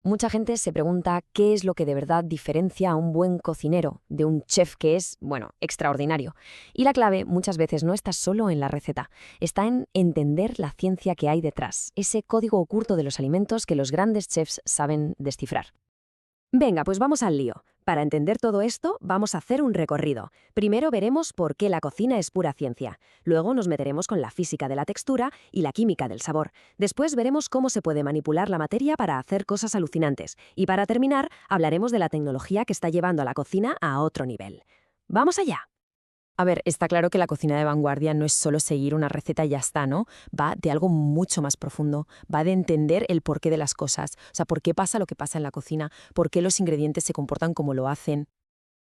Mucha gente se pregunta qué es lo que de verdad diferencia a un buen cocinero de un chef que es, bueno, extraordinario. Y la clave muchas veces no está solo en la receta, está en entender la ciencia que hay detrás, ese código oculto de los alimentos que los grandes chefs saben descifrar. Venga, pues vamos al lío. Para entender todo esto, vamos a hacer un recorrido. Primero veremos por qué la cocina es pura ciencia. Luego nos meteremos con la física de la textura y la química del sabor. Después veremos cómo se puede manipular la materia para hacer cosas alucinantes. Y para terminar, hablaremos de la tecnología que está llevando a la cocina a otro nivel. ¡Vamos allá! A ver, está claro que la cocina de vanguardia no es solo seguir una receta y ya está, ¿no? Va de algo mucho más profundo, va de entender el porqué de las cosas, o sea, por qué pasa lo que pasa en la cocina, por qué los ingredientes se comportan como lo hacen.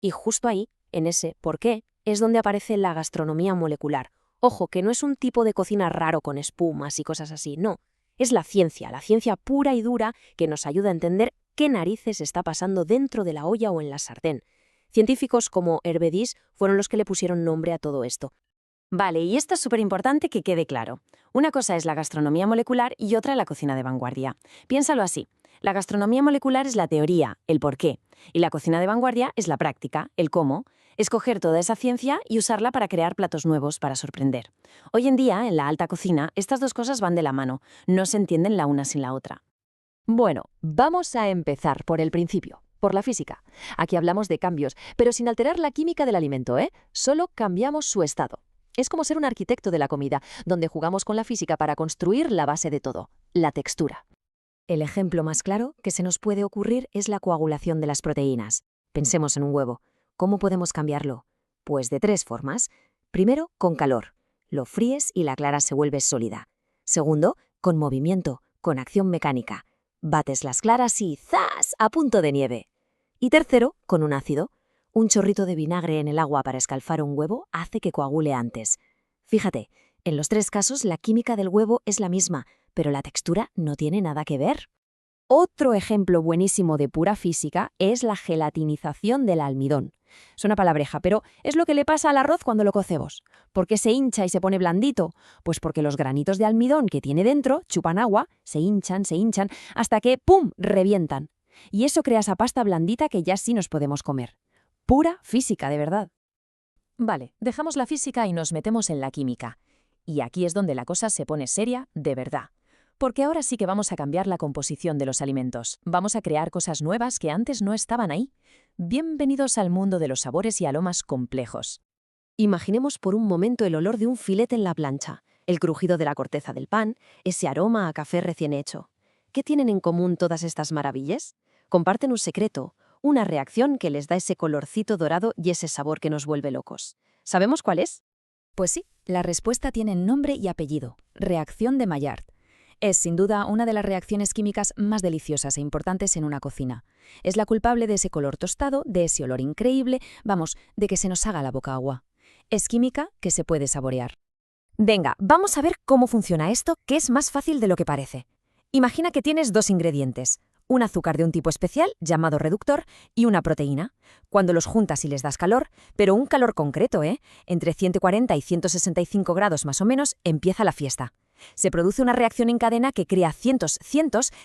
Y justo ahí, en ese por qué, es donde aparece la gastronomía molecular. Ojo, que no es un tipo de cocina raro con espumas y cosas así, no. Es la ciencia pura y dura que nos ayuda a entender qué narices está pasando dentro de la olla o en la sartén. Científicos como Hervé Diess fueron los que le pusieron nombre a todo esto. Vale, y esto es súper importante que quede claro. Una cosa es la gastronomía molecular y otra la cocina de vanguardia. Piénsalo así. La gastronomía molecular es la teoría, el por qué, y la cocina de vanguardia es la práctica, el cómo. Escoger toda esa ciencia y usarla para crear platos nuevos para sorprender. Hoy en día, en la alta cocina, estas dos cosas van de la mano, no se entienden la una sin la otra. Bueno, vamos a empezar por el principio, por la física. Aquí hablamos de cambios, pero sin alterar la química del alimento, ¿eh? Solo cambiamos su estado. Es como ser un arquitecto de la comida, donde jugamos con la física para construir la base de todo, la textura. El ejemplo más claro que se nos puede ocurrir es la coagulación de las proteínas. Pensemos en un huevo. ¿Cómo podemos cambiarlo? Pues de tres formas. Primero, con calor. Lo fríes y la clara se vuelve sólida. Segundo, con movimiento, con acción mecánica. Bates las claras y ¡zas!, a punto de nieve. Y tercero, con un ácido. Un chorrito de vinagre en el agua para escalfar un huevo hace que coagule antes. Fíjate, en los tres casos la química del huevo es la misma, pero la textura no tiene nada que ver. Otro ejemplo buenísimo de pura física es la gelatinización del almidón. Suena palabreja, pero es lo que le pasa al arroz cuando lo cocemos. ¿Por qué se hincha y se pone blandito? Pues porque los granitos de almidón que tiene dentro chupan agua, se hinchan, hasta que ¡pum!, revientan. Y eso crea esa pasta blandita que ya sí nos podemos comer. Pura física, de verdad. Vale, dejamos la física y nos metemos en la química. Y aquí es donde la cosa se pone seria, de verdad. Porque ahora sí que vamos a cambiar la composición de los alimentos. Vamos a crear cosas nuevas que antes no estaban ahí. Bienvenidos al mundo de los sabores y aromas complejos. Imaginemos por un momento el olor de un filete en la plancha, el crujido de la corteza del pan, ese aroma a café recién hecho. ¿Qué tienen en común todas estas maravillas? Comparten un secreto, una reacción que les da ese colorcito dorado y ese sabor que nos vuelve locos. ¿Sabemos cuál es? Pues sí, la respuesta tiene nombre y apellido, reacción de Maillard. Es, sin duda, una de las reacciones químicas más deliciosas e importantes en una cocina. Es la culpable de ese color tostado, de ese olor increíble, vamos, de que se nos haga la boca agua. Es química que se puede saborear. Venga, vamos a ver cómo funciona esto, que es más fácil de lo que parece. Imagina que tienes dos ingredientes, un azúcar de un tipo especial, llamado reductor, y una proteína. Cuando los juntas y les das calor, pero un calor concreto, entre 140 y 165 grados más o menos, empieza la fiesta. Se produce una reacción en cadena que crea cientos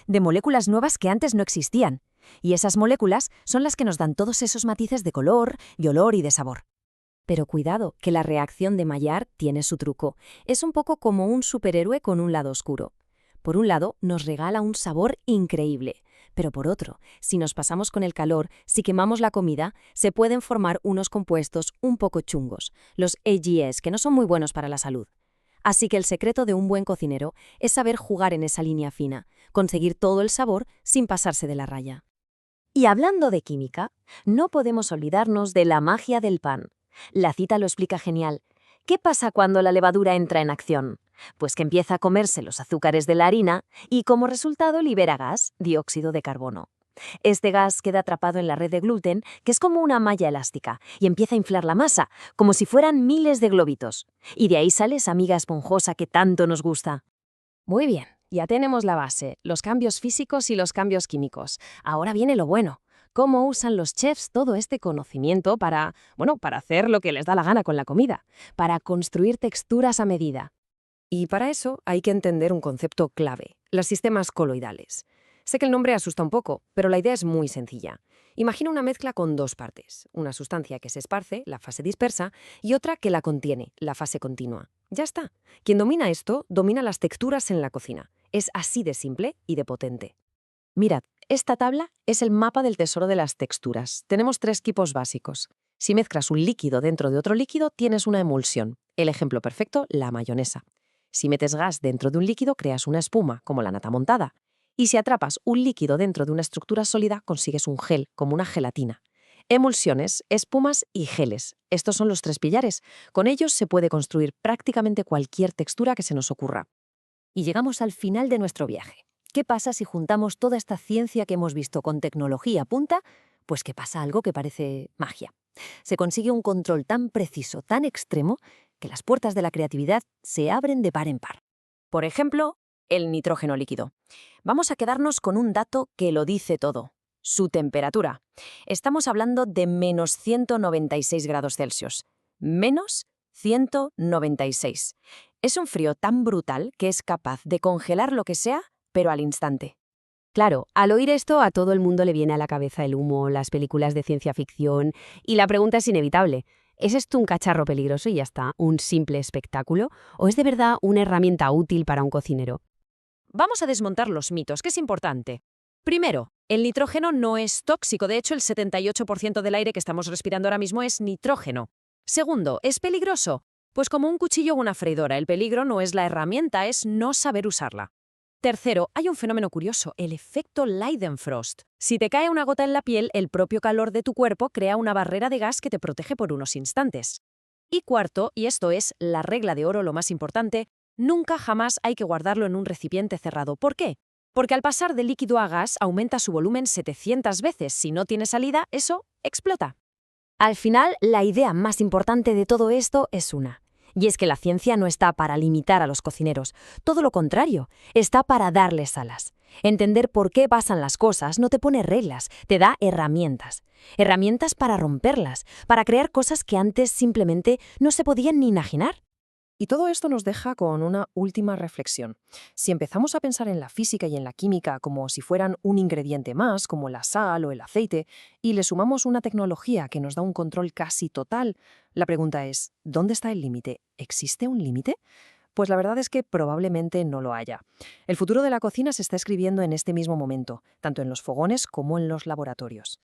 de moléculas nuevas que antes no existían. Y esas moléculas son las que nos dan todos esos matices de color, de olor y de sabor. Pero cuidado, que la reacción de Maillard tiene su truco. Es un poco como un superhéroe con un lado oscuro. Por un lado, nos regala un sabor increíble. Pero por otro, si nos pasamos con el calor, si quemamos la comida, se pueden formar unos compuestos un poco chungos, los AGS, que no son muy buenos para la salud. Así que el secreto de un buen cocinero es saber jugar en esa línea fina, conseguir todo el sabor sin pasarse de la raya. Y hablando de química, no podemos olvidarnos de la magia del pan. La cita lo explica genial. ¿Qué pasa cuando la levadura entra en acción? Pues que empieza a comerse los azúcares de la harina y como resultado libera gas, dióxido de carbono. Este gas queda atrapado en la red de gluten, que es como una malla elástica, y empieza a inflar la masa, como si fueran miles de globitos. Y de ahí sale esa miga esponjosa que tanto nos gusta. Muy bien, ya tenemos la base, los cambios físicos y los cambios químicos. Ahora viene lo bueno. ¿Cómo usan los chefs todo este conocimiento para hacer lo que les da la gana con la comida? Para construir texturas a medida. Y para eso hay que entender un concepto clave, los sistemas coloidales. Sé que el nombre asusta un poco, pero la idea es muy sencilla. Imagina una mezcla con dos partes, una sustancia que se esparce, la fase dispersa, y otra que la contiene, la fase continua. Ya está. Quien domina esto, domina las texturas en la cocina. Es así de simple y de potente. Mirad, esta tabla es el mapa del tesoro de las texturas. Tenemos tres tipos básicos. Si mezclas un líquido dentro de otro líquido, tienes una emulsión. El ejemplo perfecto, la mayonesa. Si metes gas dentro de un líquido, creas una espuma, como la nata montada. Y si atrapas un líquido dentro de una estructura sólida, consigues un gel, como una gelatina. Emulsiones, espumas y geles. Estos son los tres pilares. Con ellos se puede construir prácticamente cualquier textura que se nos ocurra. Y llegamos al final de nuestro viaje. ¿Qué pasa si juntamos toda esta ciencia que hemos visto con tecnología punta? Pues que pasa algo que parece magia. Se consigue un control tan preciso, tan extremo, que las puertas de la creatividad se abren de par en par. Por ejemplo, el nitrógeno líquido. Vamos a quedarnos con un dato que lo dice todo. Su temperatura. Estamos hablando de menos 196 grados Celsius. Menos 196. Es un frío tan brutal que es capaz de congelar lo que sea, pero al instante. Claro, al oír esto a todo el mundo le viene a la cabeza el humo, las películas de ciencia ficción, y la pregunta es inevitable. ¿Es esto un cacharro peligroso y ya está, un simple espectáculo? ¿O es de verdad una herramienta útil para un cocinero? Vamos a desmontar los mitos, que es importante. Primero, el nitrógeno no es tóxico, de hecho el 78% del aire que estamos respirando ahora mismo es nitrógeno. Segundo, ¿es peligroso? Pues como un cuchillo o una freidora, el peligro no es la herramienta, es no saber usarla. Tercero, hay un fenómeno curioso, el efecto Leidenfrost. Si te cae una gota en la piel, el propio calor de tu cuerpo crea una barrera de gas que te protege por unos instantes. Y cuarto, y esto es la regla de oro, lo más importante, nunca jamás hay que guardarlo en un recipiente cerrado. ¿Por qué? Porque al pasar de líquido a gas aumenta su volumen 700 veces. Si no tiene salida, eso explota. Al final, la idea más importante de todo esto es una. Y es que la ciencia no está para limitar a los cocineros, todo lo contrario, está para darles alas. Entender por qué pasan las cosas no te pone reglas, te da herramientas. Herramientas para romperlas, para crear cosas que antes simplemente no se podían ni imaginar. Y todo esto nos deja con una última reflexión. Si empezamos a pensar en la física y en la química como si fueran un ingrediente más, como la sal o el aceite, y le sumamos una tecnología que nos da un control casi total, la pregunta es, ¿dónde está el límite? ¿Existe un límite? Pues la verdad es que probablemente no lo haya. El futuro de la cocina se está escribiendo en este mismo momento, tanto en los fogones como en los laboratorios.